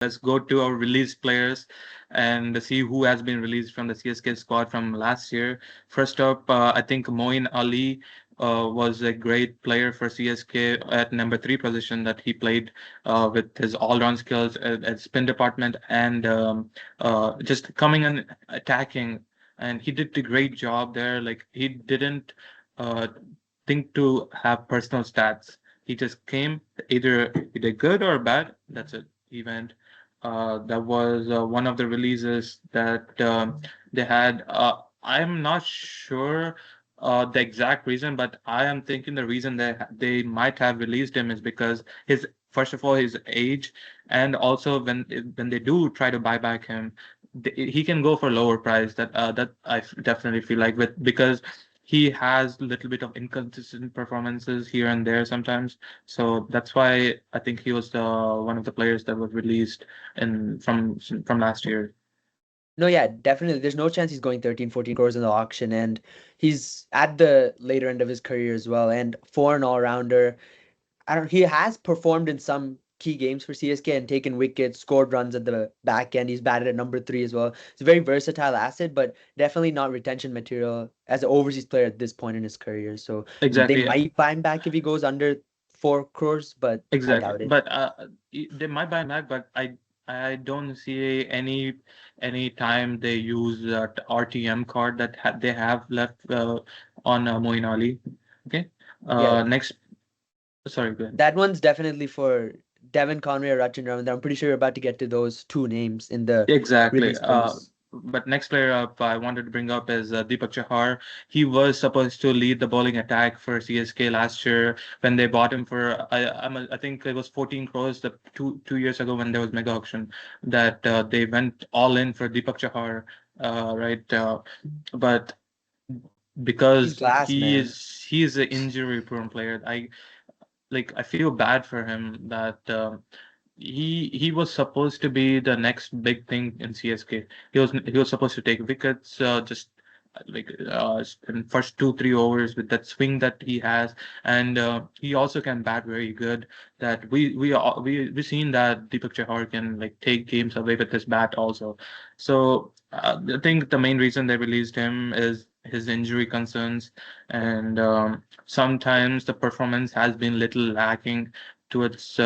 let's go to our released players and see who has been released from the CSK squad from last year. First up, I think Moeen Ali was a great player for CSK at number three position that he played with his all-round skills at spin department and just coming and attacking. And he did a great job there. Like he didn't uh, think to have personal stats. He just came, either he did good or bad. That's it. He went. That was one of the releases that they had. I'm not sure the exact reason, but I am thinking the reason they might have released him is because his first of all his age, and also when they do try to buy back him, he can go for lower price. That definitely feel like with because he has a little bit of inconsistent performances here and there sometimes. So that's why I think he was the one of the players that was released in from last year. No, yeah, definitely. There's no chance he's going 13, 14 crores in the auction, and he's at the later end of his career as well. And for an all-rounder, he has performed in some key games for CSK and taken wickets, scored runs at the back end. He's batted at number three as well. It's a very versatile asset, but definitely not retention material as an overseas player at this point in his career. So they Exactly, might buy him back if he goes under 4 crores, but I exactly. doubt it. But they might buy him back, but I don't see any time they use that RTM card that they have left on Moeen Ali. Okay. Yeah, Next, sorry, go ahead. that one's definitely for Devon Conway or Rachin Ravindra. I'm pretty sure you're about to get to those two names in the Exactly. release players. But next player up I wanted to bring up is Deepak Chahar. He was supposed to lead the bowling attack for CSK last year when they bought him for I think it was 14 crores the two years ago when there was mega auction that they went all in for Deepak Chahar, right? But He's because glass, man. he is an injury prone player, I feel bad for him that he was supposed to be the next big thing in CSK. He was supposed to take wickets just in first 2-3 overs with that swing that he has, and he also can bat very good. That we seen that Deepak Chahar can like take games away with his bat also. So I think the main reason they released him is his injury concerns, and sometimes the performance has been little lacking towards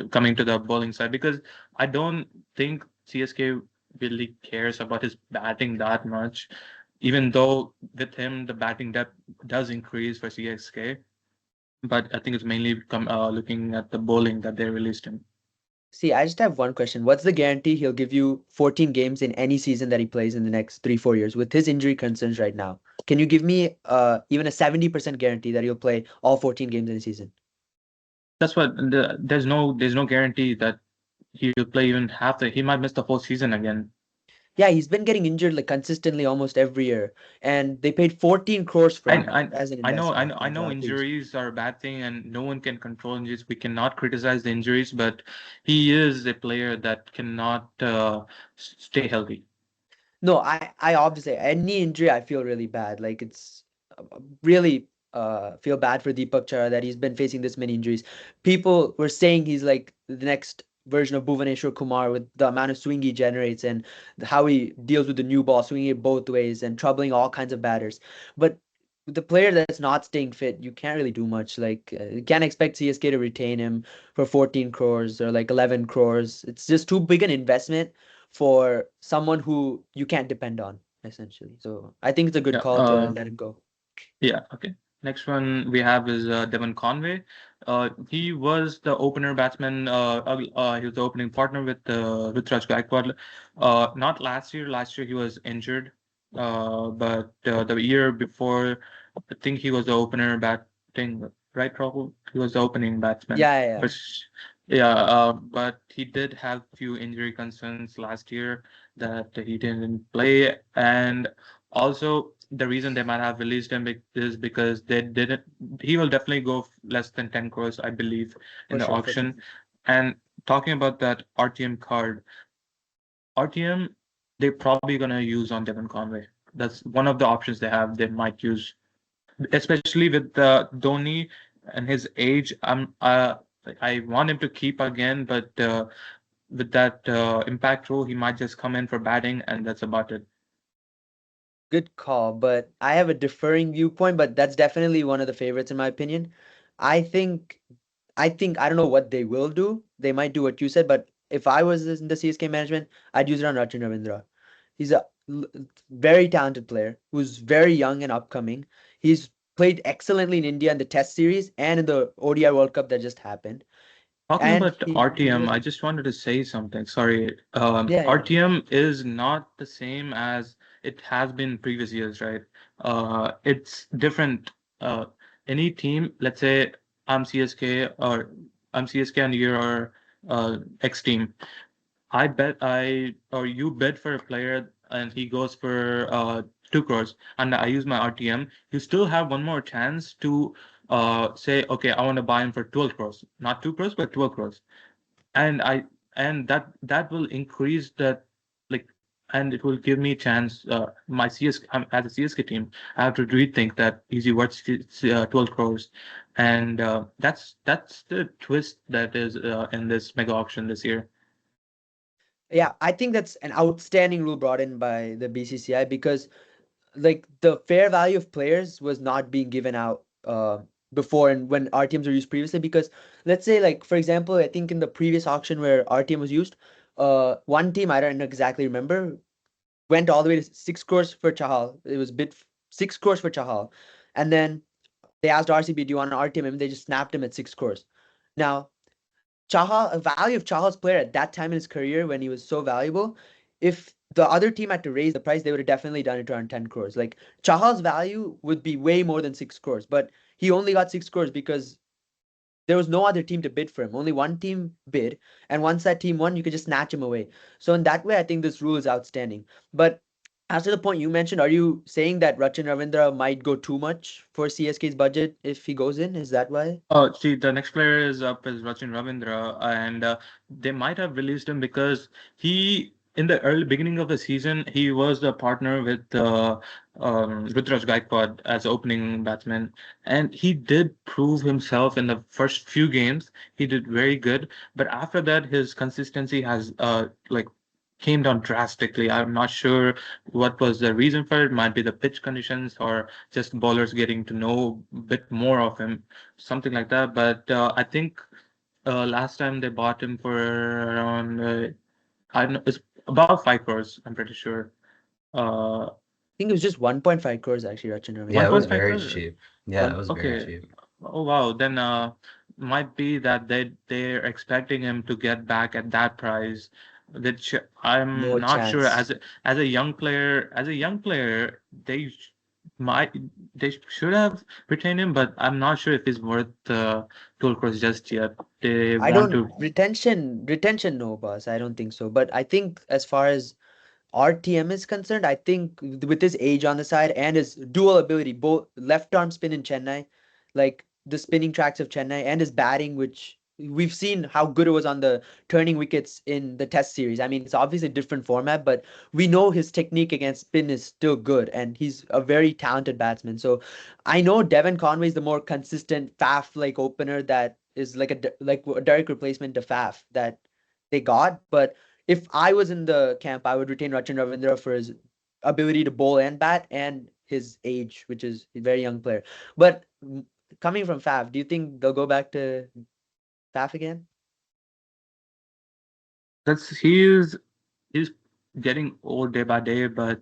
coming to the bowling side because I don't think CSK really cares about his batting that much, even though with him the batting depth does increase for CSK. But I think it's mainly looking at the bowling that they released him. See, I just have one question. What's the guarantee he'll give you 14 games in any season that he plays in the next 3, 4 years with his injury concerns right now? Can you give me even a 70% guarantee that he'll play all 14 games in a season? That's what there's no guarantee that he will play even half the. He might miss the whole season again. Yeah, he's been getting injured like consistently almost every year, and they paid 14 crores for I him I as an I know I investment know I in know Please. injuries are a bad thing and no one can control injuries. We cannot criticize the injuries, but he is a player that cannot stay healthy. No, I obviously any injury I feel really bad. Like it's really feel bad for Deepak Chahar that he's been facing this many injuries. People were saying he's like the next version of Bhuvaneshwar Kumar with the amount of swing he generates and how he deals with the new ball, swinging it both ways and troubling all kinds of batters. But the player that's not staying fit, you can't really do much. Like you can't expect CSK to retain him for 14 crores or like 11 crores. It's just too big an investment for someone who you can't depend on, essentially. So I think it's a good Yeah. call to let him go. Yeah. Okay. Next one we have is Devon Conway. He was the opener batsman. He was the opening partner with Ruturajgaikwad. Not last year. Last year he was injured. But the year before, I think he was the opener batting. Right, Rahul? He was the opening batsman. Yeah, yeah, yeah. But yeah, but he did have few injury concerns last year that he didn't play, and also the reason they might have released him is because they didn't. He will definitely go less than 10 crores, I believe, in For the sure, for sure. auction. And talking about that RTM card, RTM, they're probably gonna use on Devon Conway. That's one of the options they have. They might use, especially with Dhoni and his age. I want him to keep again, but with that impact role, he might just come in for batting, and that's about it. Good call, but I have a differing viewpoint, but that's definitely one of the favorites in my opinion. I think I don't know what they will do. They might do what you said, but if I was in the CSK management, I'd use it on Rachin Ravindra. He's a very talented player who's very young and upcoming. He's played excellently in India in the Test series and in the ODI World Cup that just happened. Talking And about he's RTM, I really just wanted to say something. Sorry. yeah. RTM is not the same as it has been previous years, right? It's different. Uh, any team, let's say I'm CSK or I'm CSK and you're X team. I bet I or you bid for a player and he goes for 2 crores and I use my RTM, you still have one more chance to say, okay, I want to buy him for 12 crores, not 2 crores, but 12 crores. And I and that will increase that like and it will give me chance my CS as a CSK team, I have to rethink that easy what's 12 crores. And that's the twist that is in this mega auction this year. Yeah, I think that's an outstanding rule brought in by the BCCI because like the fair value of players was not being given out before and when RTMs were used previously because let's say like for example I think in the previous auction where RTM was used one team I don't exactly remember went all the way to 6 crores for Chahal. It was bid 6 crores for Chahal, and then they asked RCB, "Do you want an RTM?" And they just snapped him at 6 crores. Now Chahal, a value of Chahal's player at that time in his career when he was so valuable, if the other team had to raise the price, they would have definitely done it around 10 crores. Like Chahal's value would be way more than 6 crores, but he only got 6 crores because there was no other team to bid for him. Only one team bid, and once that team won, you could just snatch him away. So in that way, I think this rule is outstanding. But as to the point you mentioned, are you saying that Rachin Ravindra might go too much for CSK's budget if he goes in? Is that why? Oh, see, the next player is up is Rachin Ravindra, and they might have released him because in the early beginning of the season, he was the partner with Ruturaj Gaikwad as opening batsman, and he did prove himself in the first few games. He did very good, but after that, his consistency has like came down drastically. I'm not sure what was the reason for it. Might be the pitch conditions or just bowlers getting to know a bit more of him, something like that. But I think last time they bought him for around I don't know, it's about 5 crores. I'm pretty sure. Uh, I think it was just 1.5 crores actually, Rachin Yeah, it Ravindra. was 1.5 very crores. cheap. Yeah, it One was very okay. cheap. Oh wow. Then might be that they're expecting him to get back at that price, which I'm No not sure. chance. As a young player, might they should have retained him, but I'm not sure if he's worth 12 crores just yet. They I want don't to. retention no boss. I don't think so. But I think as far as RTM is concerned, I think with his age on the side and his dual ability, both left arm spin in Chennai, like the spinning tracks of Chennai, and his batting, which we've seen how good it was on the turning wickets in the Test series. I mean, it's obviously a different format, but we know his technique against spin is still good, and he's a very talented batsman. So I know Devon Conway is the more consistent Faf like opener that is like a direct replacement to Faf that they got, but if I was in the camp, I would retain Rachin Ravindra for his ability to bowl and bat and his age, which is a very young player. But coming from Faf, do you think they'll go back to Faf again? That's he's getting old day by day, but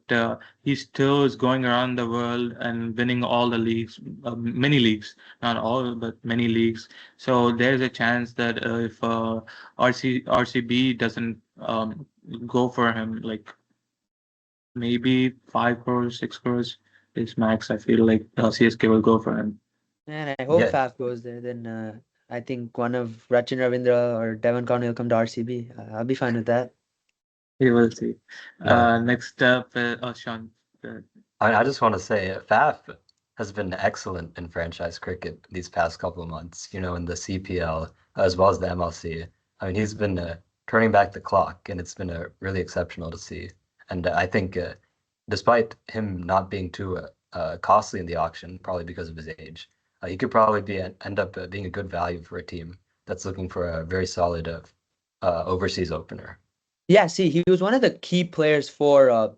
he still is going around the world and winning all the leagues, many leagues, not all, but many leagues. So there's a chance that if RCB doesn't go for him, like maybe 5 crores, 6 crores is max. I feel like CSK will go for him. And I hope Yeah, Faf goes there. Then I think one of Rachin Ravindra or Devon Conway will come to RCB. I'll be fine with that. We will see. yeah. Next up, Sean. Uh, I just want to say, Faf has been excellent in franchise cricket these past couple of months, in the CPL as well as the MLC. I mean, he's been turning back the clock, and it's been really exceptional to see. And I think, despite him not being too costly in the auction, probably because of his age, he could probably end up being a good value for a team that's looking for a very solid overseas opener. Yeah, see, he was one of the key players for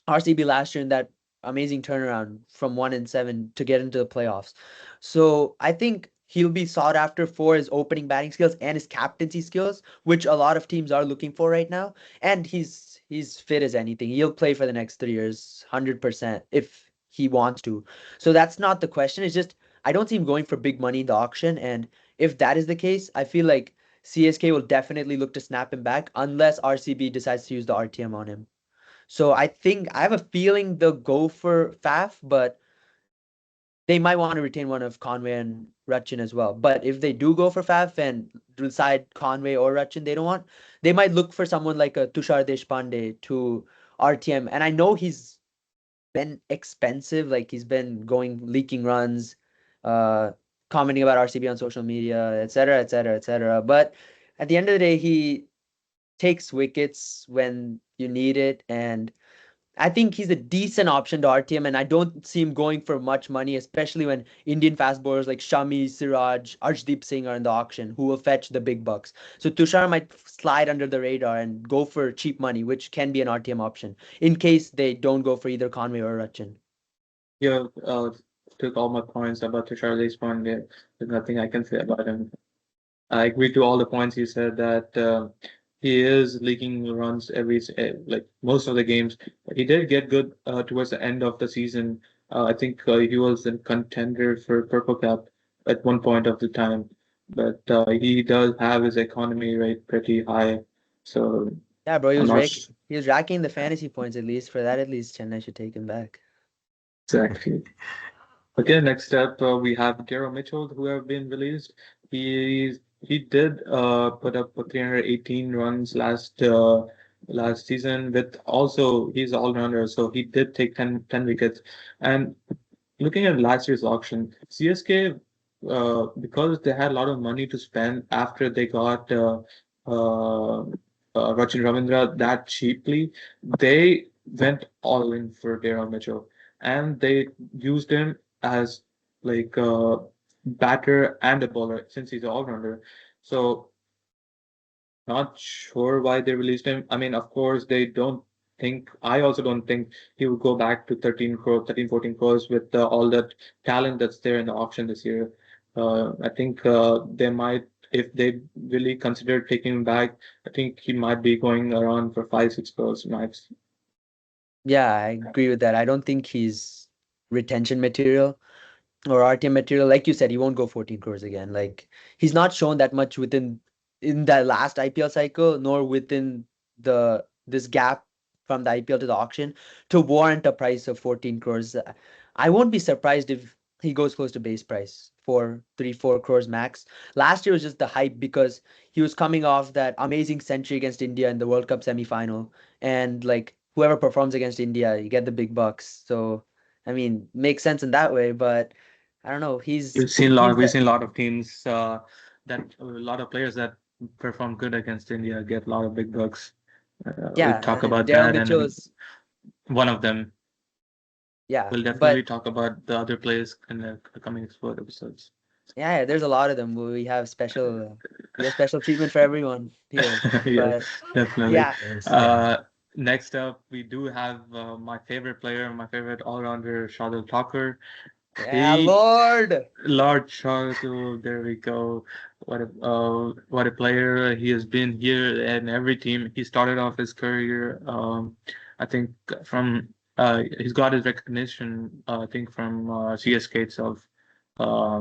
RCB last year in that amazing turnaround from 1-7 to get into the playoffs. So I think he'll be sought after for his opening batting skills and his captaincy skills, which a lot of teams are looking for right now. And he's fit as anything. He'll play for the next 3 years, 100% if he wants to. So that's not the question. It's just I don't see him going for big money in the auction. And if that is the case, I feel like CSK will definitely look to snap him back unless RCB decides to use the RTM on him. So I have a feeling they'll go for Faf, but they might want to retain one of Conway and Rachin as well. But if they do go for Faf and decide Conway or Rachin they don't want, they might look for someone like a Tushar Deshpande to RTM. And I know he's been expensive, like he's been going leaking runs, uh, commenting about RCB on social media, etc., etc., etc. But at the end of the day, he takes wickets when you need it, and I think he's a decent option to RTM, and I don't see him going for much money, especially when Indian fast bowlers like Shami, Siraj, Arshdeep Singh are in the auction, who will fetch the big bucks. So Tushar might slide under the radar and go for cheap money, which can be an RTM option, in case they don't go for either Conway or Rachin. Yeah, took all my points about Tushar Deshpande. There's nothing I can say about him. I agree to all the points you said that he is leaking runs like most of the games. He did get good towards the end of the season. I think he was a contender for Purple Cap at one point of the time, but he does have his economy rate pretty high. So Yeah, bro, I'm not he was racking the fantasy points at least. For that, at least Chennai should take him back. exactly. Okay, next up we have Daryl Mitchell, who have been released. He did put up 318 runs last season with also he's all rounder, so he did take 10 wickets. And looking at last year's auction, CSK because they had a lot of money to spend after they got Rachin Ravindra that cheaply, they went all in for Daryl Mitchell, and they used him as like a batter and a bowler since he's an all-rounder. So not sure why they released him. I mean, of course, they don't think, I also don't think he will go back to 13 crore, 13, 14 crores with all that talent that's there in the auction this year. I think they might, if they really consider taking him back, I think he might be going around for 5, 6 crores max. Yeah, I agree with that. I don't think he's retention material or RTM material. Like you said, he won't go 14 crores again. Like he's not shown that much within in that last IPL cycle, nor within the this gap from the IPL to the auction to warrant a price of 14 crores. I won't be surprised if he goes close to base price, 4 crores max. Last year was just the hype because he was coming off that amazing century against India in the World Cup semi-final, and like whoever performs against India, you get the big bucks. So I mean, makes sense in that way, but I don't know. We've seen a lot of teams that a lot of players that perform good against India get a lot of big bucks. We'll Yeah, talk and about Daryl that, and Mitchell then is one of them. yeah, We'll but definitely talk about the other players in the coming sport episodes. yeah, there's a lot of them. We have special treatment for everyone here. Yes, But definitely. yeah, Yes, yeah. Uh, Next up, we do have my favorite player, my favorite all-rounder, Shardul Thakur. yeah, He, Lord. Lord Shardul, there we go. What a player he has been here in every team. He started off his career, I think from he's got his recognition, I think from CSK itself.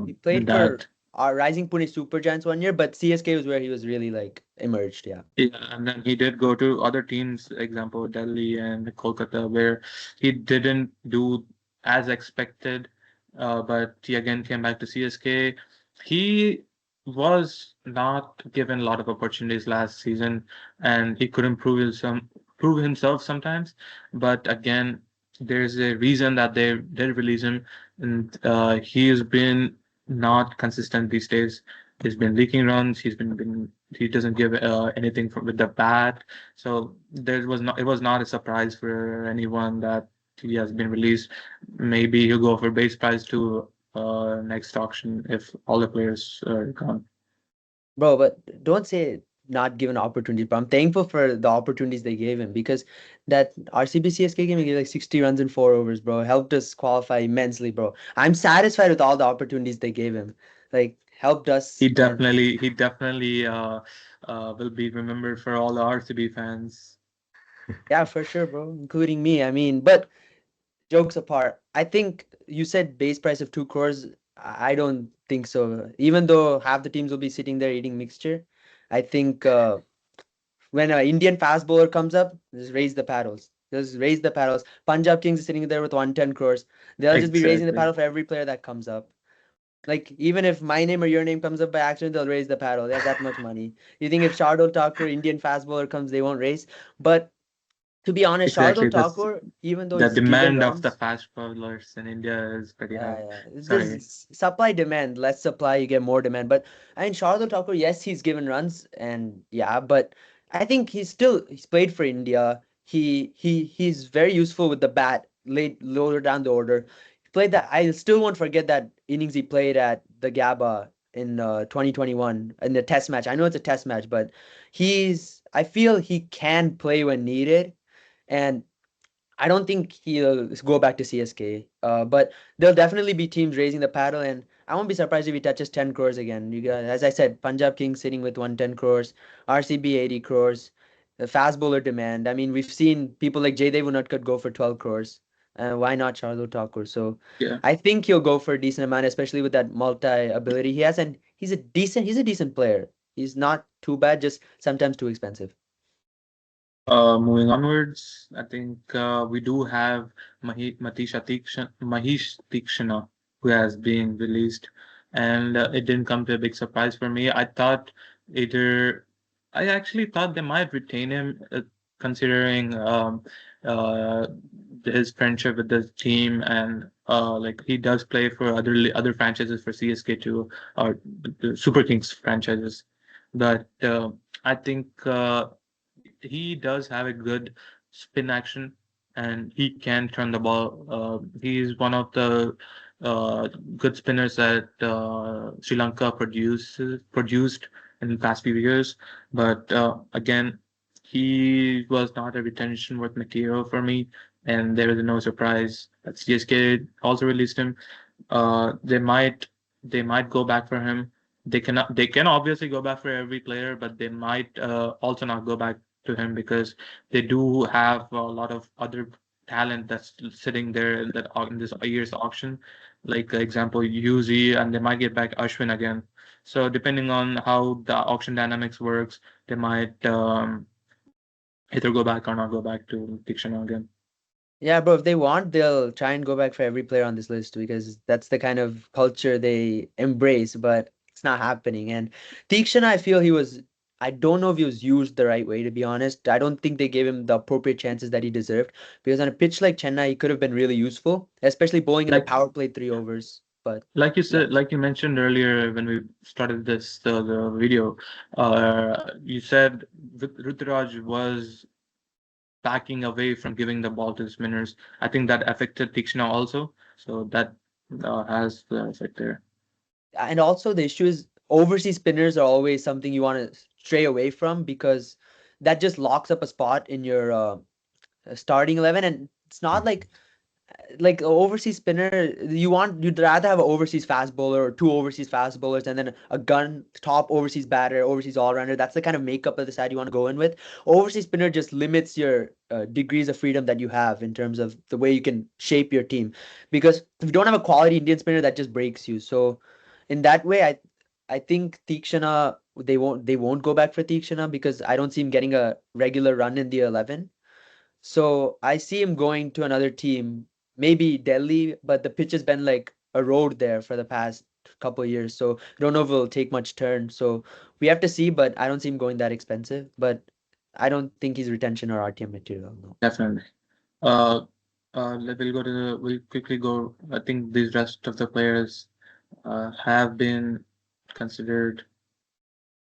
He played for That our Rising Pune Super Giants one year, but CSK was where he was really like emerged. Yeah. Yeah, and then he did go to other teams, example Delhi and Kolkata, where he didn't do as expected, but he again came back to CSK. He was not given a lot of opportunities last season, and he couldn't prove himself sometimes. But again, there's a reason that they did release him, and he has been not consistent these days. He's been leaking runs. Been he doesn't give anything with the bat. So it was not a surprise for anyone that he has been released. Maybe he'll go for base price to next auction if all the players are gone. Bro, but don't say not given opportunities. But I'm thankful for the opportunities they gave him because that RCB CSK game, he gave like 60 runs in 4 overs, bro. Helped us qualify immensely, bro. I'm satisfied with all the opportunities they gave him. Like helped us and He definitely will be remembered for all the RCB fans. yeah, for sure, bro, including me. I mean, but jokes apart, I think you said base price of 2 crores. I don't think so. Even though half the teams will be sitting there eating mixture, I think when an Indian fast bowler comes up, just raise the paddles. Just raise the paddles. Punjab Kings is sitting there with 110 crores. They'll just be raising the Exactly. paddle for every player that comes up. Like even if my name or your name comes up by accident, they'll raise the paddle. They have that much money. You think if Shardul Thakur, Indian fast bowler comes, they won't raise? But to be honest, Exactly. Shardul That's Thakur, even though the he's given demand of the runs, fast bowlers in India is pretty high. yeah. Sorry. There's supply demand. Less supply, you get more demand. But I mean, Shardul Thakur, yes, he's given runs, and yeah, but I think he's played for India. He's very useful with the bat, late lower down the order. He played that. I still won't forget that innings he played at the Gabba in 2021 in the Test match. I know it's a Test match, but I feel he can play when needed, and I don't think he'll go back to CSK. But there'll definitely be teams raising the paddle, and I won't be surprised if he touches 10 crores again. You got, as I said, Punjab Kings sitting with 110 crores, RCB 80 crores, the fast bowler demand. I mean, we've seen people like Jaydev Unadkat go for 12 crores. Why not Shardul Thakur? So Yeah. I think he'll go for a decent amount, especially with that multi ability he has, and he's a decent player. He's not too bad, just sometimes too expensive. Moving onwards, I think we do have Maheesh Theekshana, who has been released, and it didn't come to a big surprise for me. Either, I actually thought they might retain him, considering uh, his friendship with the team, and like he does play for other franchises for CSK too, or the Super Kings franchises, but I think. He does have a good spin action and he can turn the ball. He is one of the good spinners that Sri Lanka produced in the past few years. But again, he was not a retention worth material for me, and there is no surprise that CSK also released him. They might go back for him. They can obviously go back for every player, but they might also not go back to him because they do have a lot of other talent that's sitting there in this year's auction. Like example, UZ, and they might get back Ashwin again. So depending on how the auction dynamics works, they might either go back or not go back to Dictionary again. Yeah, bro, if they want, they'll try and go back for every player on this list because that's the kind of culture they embrace, but it's not happening. And Theekshana, I feel I don't know if he was used the right way, to be honest. I don't think they gave him the appropriate chances that he deserved because on a pitch like Chennai, he could have been really useful, especially bowling in the Like power play 3 overs. But like you yeah. said, like you mentioned earlier when we started the video, you said Ruturaj was backing away from giving the ball to the spinners. I think that affected Tikshna also, so that has the effect there. And also the issue is overseas spinners are always something you want to stray away from because that just locks up a spot in your starting 11, and it's not like a overseas spinner. You'd rather have an overseas fast bowler or two overseas fast bowlers and then a gun top overseas batter, overseas all-rounder. That's the kind of makeup of the side you want to go in with. Overseas spinner just limits your degrees of freedom that you have in terms of the way you can shape your team, because if you don't have a quality Indian spinner, that just breaks you. So in that way, I think Theekshana, they won't go back for Theekshana because I don't see him getting a regular run in the 11. So I see him going to another team, maybe Delhi, but the pitch has been like a road there for the past couple of years. So I don't know if it'll take much turn. So we have to see, but I don't see him going that expensive. But I don't think he's retention or RTM material. No. Definitely. We'll quickly go. I think the rest of the players have been considered.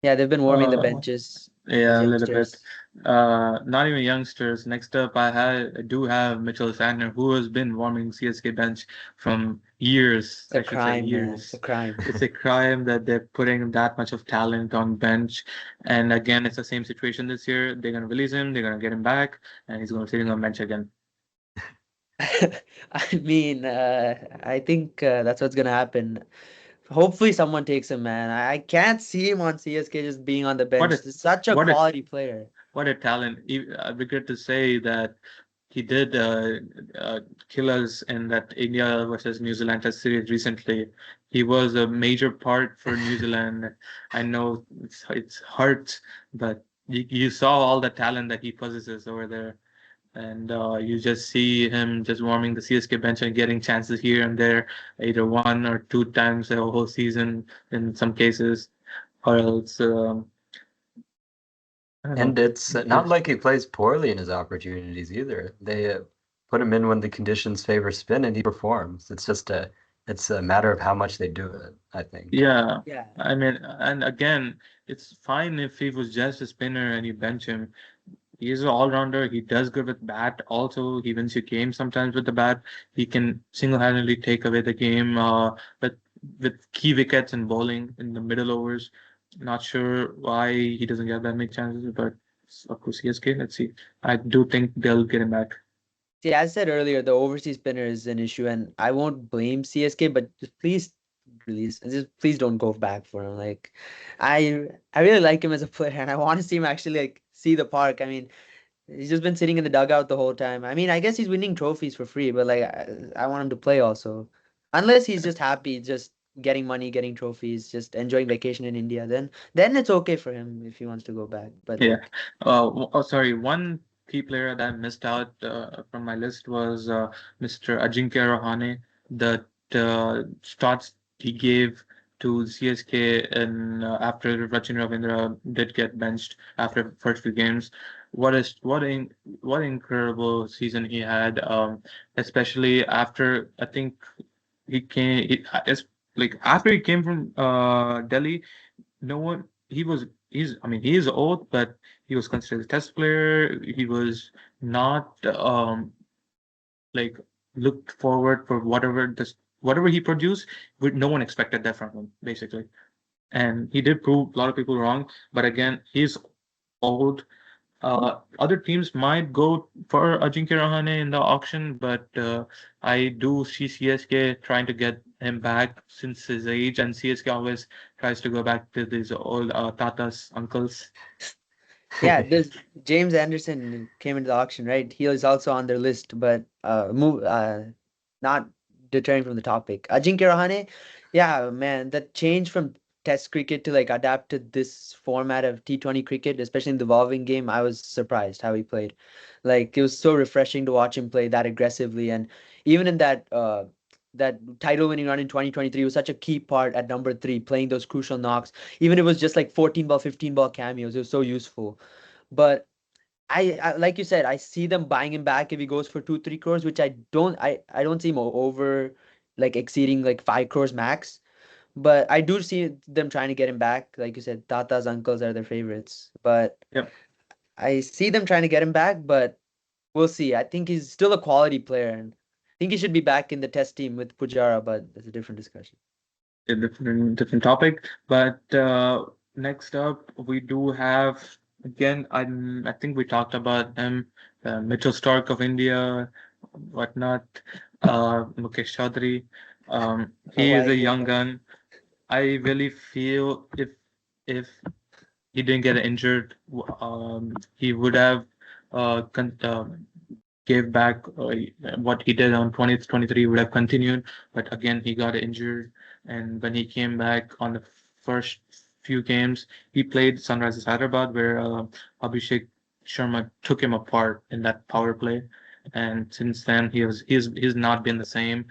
Yeah, they've been warming the Uh, benches. These yeah, a little bit. youngsters. Not even youngsters. Next up, I do have Mitchell Santner, who has been warming CSK bench from years. It's a I should say crime, man. It's a years. crime. It's a crime that they're putting that much of talent on bench. And again, it's the same situation this year. They're gonna release him. They're gonna get him back, and he's gonna be sitting on bench again. I mean, I think that's what's gonna happen. Hopefully, someone takes him, man. I can't see him on CSK just being on the What bench. a He's such a what a quality player. what a talent! I regret to say that he did kill us in that India versus New Zealand Test series recently. He was a major part for New Zealand. I know it's hurt, but you saw all the talent that he possesses over there, and you just see him just warming the CSK bench and getting chances here and there, either one or two times a whole season in some cases, or else I don't And know. it's not like he plays poorly in his opportunities either. They put him in when the conditions favor spin, and he performs. It's a matter of how much they do it, I think. Yeah, Yeah. I mean, and again, it's fine if he was just a spinner and you bench him. He's an all-rounder. He does good with bat. Also, he wins your game sometimes with the bat. He can single-handedly take away the game with key wickets and bowling in the middle overs. Not sure why he doesn't get that many chances, but it's up to CSK. Let's see. I do think they'll get him back. See, as I said earlier, the overseas spinner is an issue, and I won't blame CSK, but just please just please don't go back for him. Like, I really like him as a player, and I want to see him actually like see the park. I mean, he's just been sitting in the dugout the whole time. I mean, I guess he's winning trophies for free, but like, I want him to play also. Unless he's just happy, just getting money, getting trophies, just enjoying vacation in India, then it's okay for him if he wants to go back. But Yeah. Oh, sorry. One key player that I missed out from my list was Mr. Ajinkya Rahane. The starts he gave to CSK and after Rachin Ravindra did get benched after first few games. What incredible season he had. Especially after I think he came. It's like after he came from Delhi, no one he's I mean he is old, but he was considered a test player. He was not like looked forward for whatever he produced. No one expected that from him basically, and he did prove a lot of people wrong. But again, he's old. Other teams might go for Ajinkya Rahane in the auction, but I do see CSK trying to get him back since his age, and CSK always tries to go back to these old tatas, uncles. yeah, this James Anderson came into the auction, right? He was also on their list, but not deterring from the topic. Ajinkya Rahane, yeah, man, that change from Test cricket to like adapt to this format of T20 cricket, especially in the evolving game, I was surprised how he played. Like it was so refreshing to watch him play that aggressively, and even in that title winning run in 2023 was such a key part at number three, playing those crucial knocks. Even if it was just like 14 ball, 15 ball cameos, it was so useful. But I like you said, I see them buying him back if he goes for 2-3 crores, which I don't see him over like exceeding like 5 crores max. But I do see them trying to get him back. Like you said, Tata's uncles are their favorites. But Yep. I see them trying to get him back, but we'll see. I think he's still a quality player, and I think he should be back in the test team with Pujara, but that's a different discussion. A different topic. But next up, we do have again. I think we talked about him, Mitchell Stark of India, whatnot. Mukesh Choudhary. He is Why a go young back? gun. I really feel if he didn't get injured, he would have gave back what he did on 2023 would have continued. But again, he got injured, and when he came back on the first few games, he played Sunrisers Hyderabad, where Abhishek Sharma took him apart in that power play, and since then he's not been the same.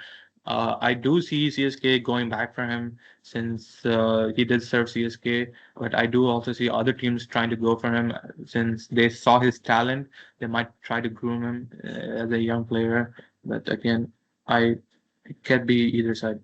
I do see CSK going back for him since he did serve CSK, but I do also see other teams trying to go for him since they saw his talent. They might try to groom him as a young player, but again, I it could be either side.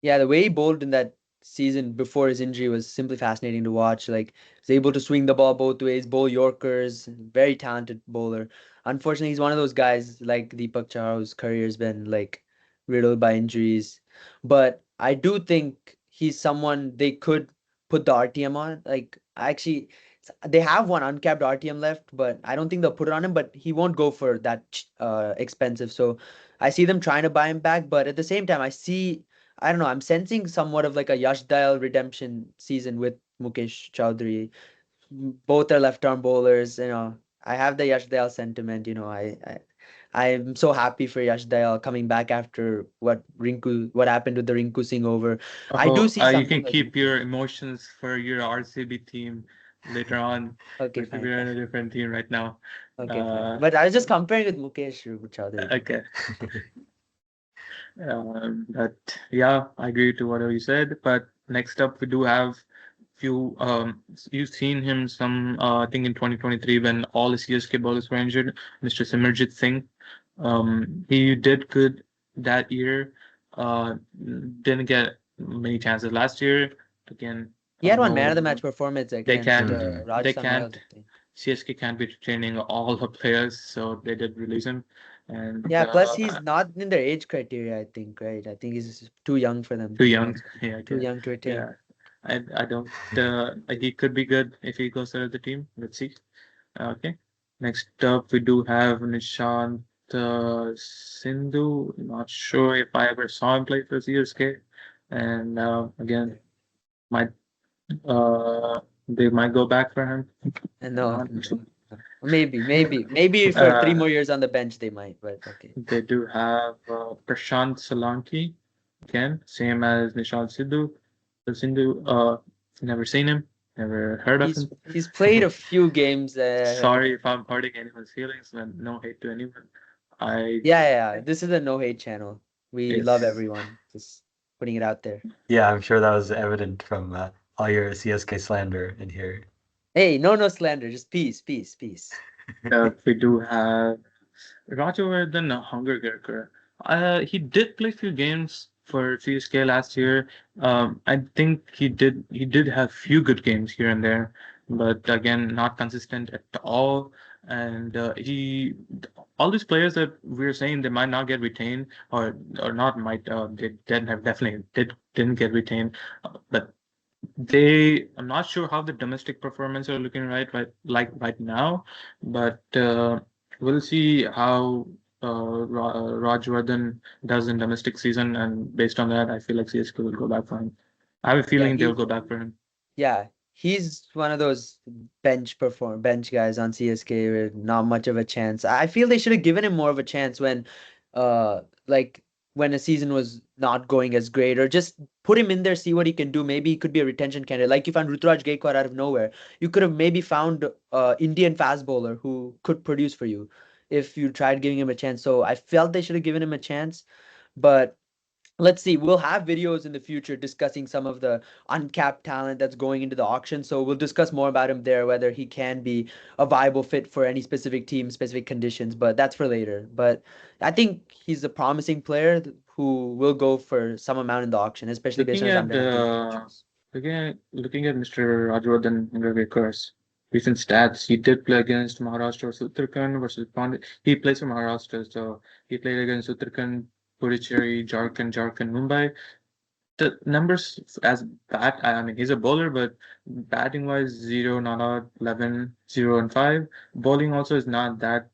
Yeah, the way he bowled in that season before his injury was simply fascinating to watch. Like, he's able to swing the ball both ways, bowl Yorkers, very talented bowler. Unfortunately, he's one of those guys like Deepak Chahar whose career's been like riddled by injuries. But I do think he's someone they could put the RTM on. Like, actually, they have one uncapped RTM left, but I don't think they'll put it on him. But he won't go for that expensive. So I see them trying to buy him back. But at the same time, I don't know, I'm sensing somewhat of like a Yash Dayal redemption season with Mukesh Choudhary. Both are left arm bowlers. I have the Yash Dayal sentiment. I'm so happy for Yash Dayal coming back after what happened with the Rinku Singh over. I do Oh, see you something can like keep Rinku your Singh. emotions for your RCB team later on. Okay, Because fine, we're fine. in a different team right now. Okay, fine. Uh, But I was just comparing with Mukesh Choudhary. okay. But yeah, I agree to whatever you said. But next up, we do have few. You've seen him some. I think in 2023 when all the CSK bowlers were injured, Mr. Simarjeet Singh. He did good that year. Uh, didn't get many chances last year. Again, He had one man of the no, match performance they against can't. Mhm. They Rajasthan Royals, can't. I think. CSK can't be retaining all the players, so they did release him. And Yeah, plus he's not in their age criteria, I think, right? I think he's too young for them too to young. transfer. Yeah, Too okay. young to retain. Yeah. I don't. He could be good if he goes to the team. Let's see. Okay. Next up, we do have Nishant Sindhu. Not sure if I ever saw him play for CSK. And again, might they might go back for him. And no, Not no, no. Maybe for three uh, more years on the bench they might, but okay. they do have Prashant Solanki again, same as Nishant Sidhu. Sindhu, never seen him, never heard of him. He's played a few games. Sorry if I'm hurting anyone's feelings, but no hate to anyone. I Yeah. This is a no hate channel. We love Yes. everyone. Just putting it out there. Yeah, I'm sure that was evident from all your CSK slander in here. Hey, no slander. Just peace. We do have Rajvardhan Hangargekar. He did play a few games for CSK last year. I think he did have few good games here and there, but again, not consistent at all. And he all these players that we're saying they might not get retained or not might they didn't have definitely didn't get retained, but I'm not sure how the domestic performance are looking right now, but we'll see how Rajvardhan does in domestic season, and based on that, I feel like CSK will go back for him. I have a Yeah, feeling they'll go back for him. he's one of those bench guys on CSK with not much of a chance. I feel they should have given him more of a chance uh, like when a season was not going as great, or just put him in there, see what he can do. Maybe he could be a retention candidate. Like you found Ruturajgaikwad out of nowhere, you could have maybe found Indian fast bowler who could produce for you if you tried giving him a chance. So I felt they should have given him a chance, but let's see. We'll have videos in the future discussing some of the uncapped talent that's going into the auction. So we'll discuss more about him there, whether he can be a viable fit for any specific team, specific conditions, but that's for later. But I think he's a promising player who will go for some amount in the auction, especially based on Looking his at underhand credentials. looking at Mr. Rajvardhan Hangargekar's recent stats, he did play against Maharashtra versus Uttarakhand versus Pandit. He plays for Maharashtra, so he played against Uttarakhand, Puducherry, Jharkhand, Mumbai. The numbers as I mean, he's a bowler, but batting wise, 0, not out, 11, 0 and 5. Bowling also is not that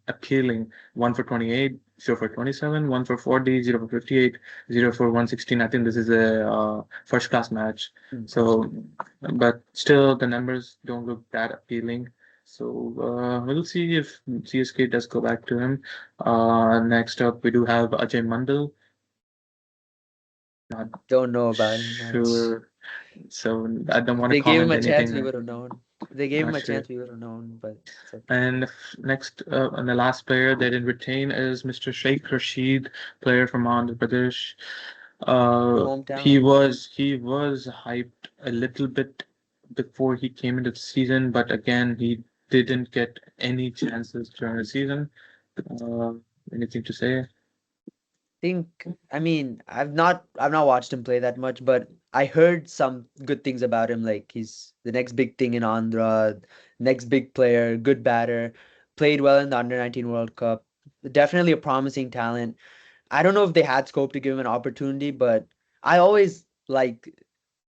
appealing. 1 for 28, 0 for 27, 1 for 40, 0 for 58, 0 for 116. I think this is a first class match. So, but still, the numbers don't look that appealing. So we'll see if CSK does go back to him. Next up, we do have Ajay Mandal. Not Don't know about him much. sure. So I don't If want to they gave him comment a chance, anything. we would have known. If they gave him Not a sure. chance, we would have known, but it's okay. And next, and the last player they didn't retain is Mr. Shaik Rasheed, player from Andhra Pradesh. Your hometown. He was hyped a little bit before he came into the season, but again he didn't get any chances during the season. Uh, Anything to say? I mean, I've not watched him play that much, but I heard some good things about him, like he's the next big thing in Andhra, next big player, good batter, played well in the Under-19 World Cup. Definitely a promising talent. I don't know if they had scope to give him an opportunity, but I always like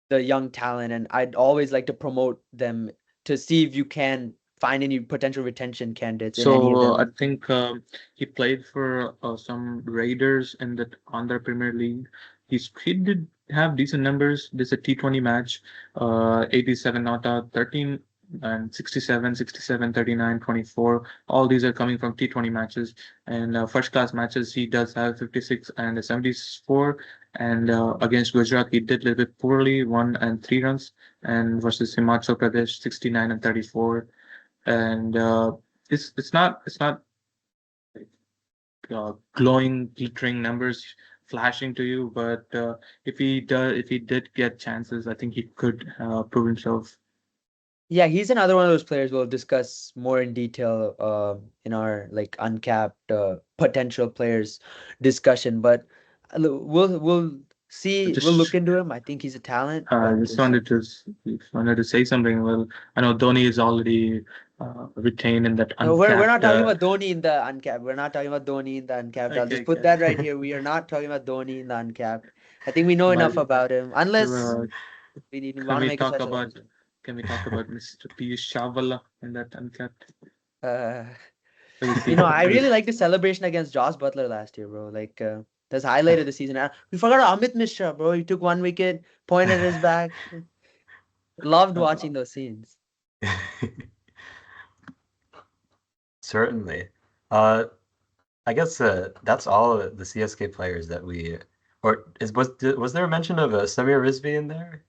the young talent, and I'd always like to promote them to see if you can find any potential retention candidates in any of So them. I think he played for some Raiders in the Andhra Premier League. He did have decent numbers. This is a T20 match, 87 not out, 13 and 67, 67, 39, 24. All these are coming from T20 matches. And first class matches, he does have 56 and a 74. And against Gujarat, he did a little bit poorly, 1 and 3 runs. And versus Himachal Pradesh, 69 and 34. And it's not glowing, glittering numbers flashing to you, but if he did get chances, I think he could prove himself. Yeah, he's another one of those players we'll discuss more in detail in our like uncapped potential players discussion. But we'll see, we'll look Just into him. I think he's a talent, I but just wanted to say something. Well, I know Dhoni is already retained in that no, we're not uncapped. talking about Dhoni in the uncapped. We're not talking about Dhoni in the uncapped. I'll Okay, just put that right okay. here. We are not talking about Dhoni in the uncapped. I think we know But enough about him, unless uh, we can want to we make a talk special about episode. Mr. Piyush Chawla in that uncapped? Uh, Please, I please. really liked the celebration against Josh Butler last year, bro. Like, that's highlight of the season. We forgot Amit Mishra, bro. He took 1 wicket, pointed at his back. Loved Uh, watching those scenes. Certainly. Uh, I guess that's all of the CSK players that we, or was there a mention of Samir Rizvi in there?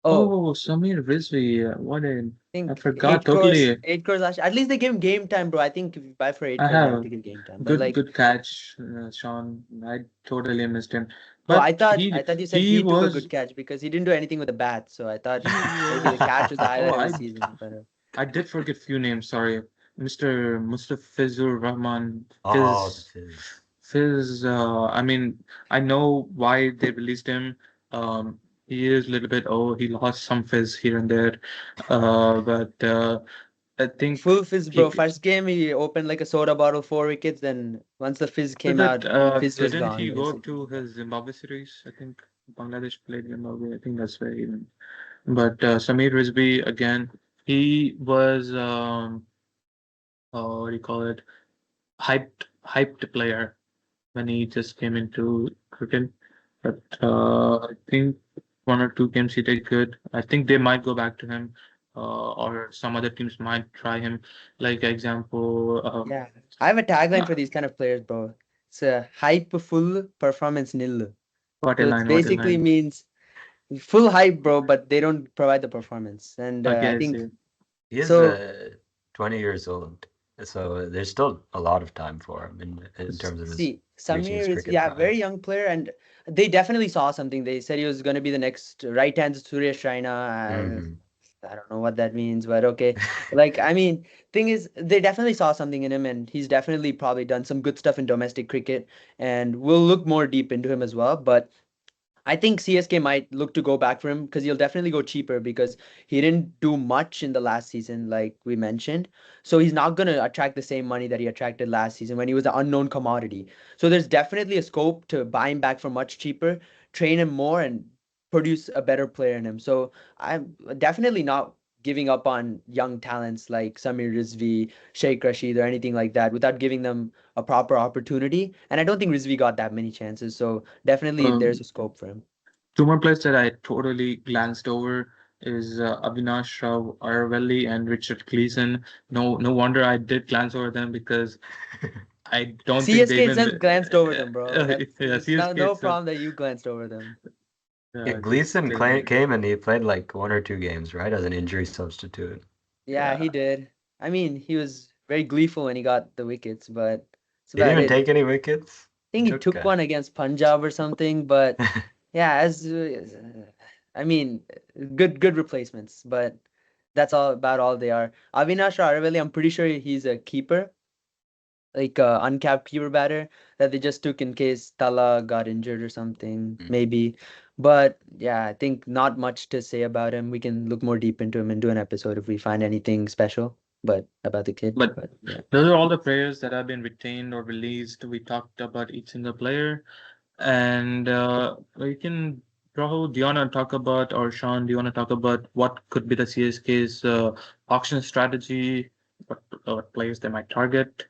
Oh, Oh, Sameer Rizvi, I I think forgot totally. 8 crores last year. At least they gave him game time, bro. I think if you buy for 8 I crores, you have have to get game time. But good like, good catch, Sean. I totally missed him, oh, but I thought you said he took a good was catch because he didn't do anything with the bat. So I thought he maybe the was. catch was the Oh, highlight of the season. But I did forget few names. Sorry, Mr. Mustafizur Rahman. Oh, the Fizz. I mean, I know why they released him. He is a little bit. Oh, he lost some fizz here and there, but I think full fizz, bro. he. First game, he opened like a soda bottle, 4 wickets. Then once the fizz came out, But fizz was didn't gone, he go basically. to his Zimbabwe series? I think Bangladesh played Zimbabwe. I think that's where he went. But Sameer Rizvi again, he was what do you call it? Hyped player when he just came into cricket. But I think 1 or 2 games he did good. I think they might go back to him, or some other teams might try him. Like example, Yeah, I have a tagline uh, for these kind of players, bro. It's a hype full, performance nil. what a So it line, what a basically line. means full hype, bro, but they don't provide the performance. And I Okay, I think see. He is so. 20 years old, so there's still a lot of time for him in terms of his See, reaching Samir his is, cricket yeah, prime. very young player, and they definitely saw something. They said he was going to be the next right-hand Suresh Raina. Hmm. I don't know what that means, but okay. Like, I mean, thing is, they definitely saw something in him, and he's definitely probably done some good stuff in domestic cricket, and we'll look more deep into him as well. But I think CSK might look to go back for him because he'll definitely go cheaper because he didn't do much in the last season, like we mentioned. So he's not going to attract the same money that he attracted last season when he was an unknown commodity. So there's definitely a scope to buy him back for much cheaper, train him more, and produce a better player in him. So I'm definitely not giving up on young talents like Samir Rizvi, Shaik Rasheed, or anything like that without giving them a proper opportunity. And I don't think Rizvi got that many chances. So definitely there's Um, a scope for him. Two more players that I totally glanced over is Avinash Aravelly and Richard Gleeson. No wonder I did glance over them because I don't think they CSK even. itself glanced over them, bro. Yeah, It's not CSK no itself. problem that you glanced over them. Yeah, Just Gleeson came and he played like 1 or 2 games, right, as an injury substitute. Yeah, he yeah. did. I mean, he was very gleeful when he got the wickets, but that's He didn't about even it. take any wickets. I He think he took took one against Punjab or something, but uh, yeah, I mean, good replacements, but that's all about all they are. Avinash Aravelli, I'm pretty sure he's a keeper, like a uncapped keeper batter that they just took in case Thala got injured or something, maybe. But yeah, I think not much to say about him. We can look more deep into him and do an episode if we find anything special, but about the kid. But But yeah. those are all the players that have been retained or released. We talked about each single player, and we can. Rahul, do you want to talk about, or Sean, do you want to talk about what could be the CSK's auction strategy, what players they might target?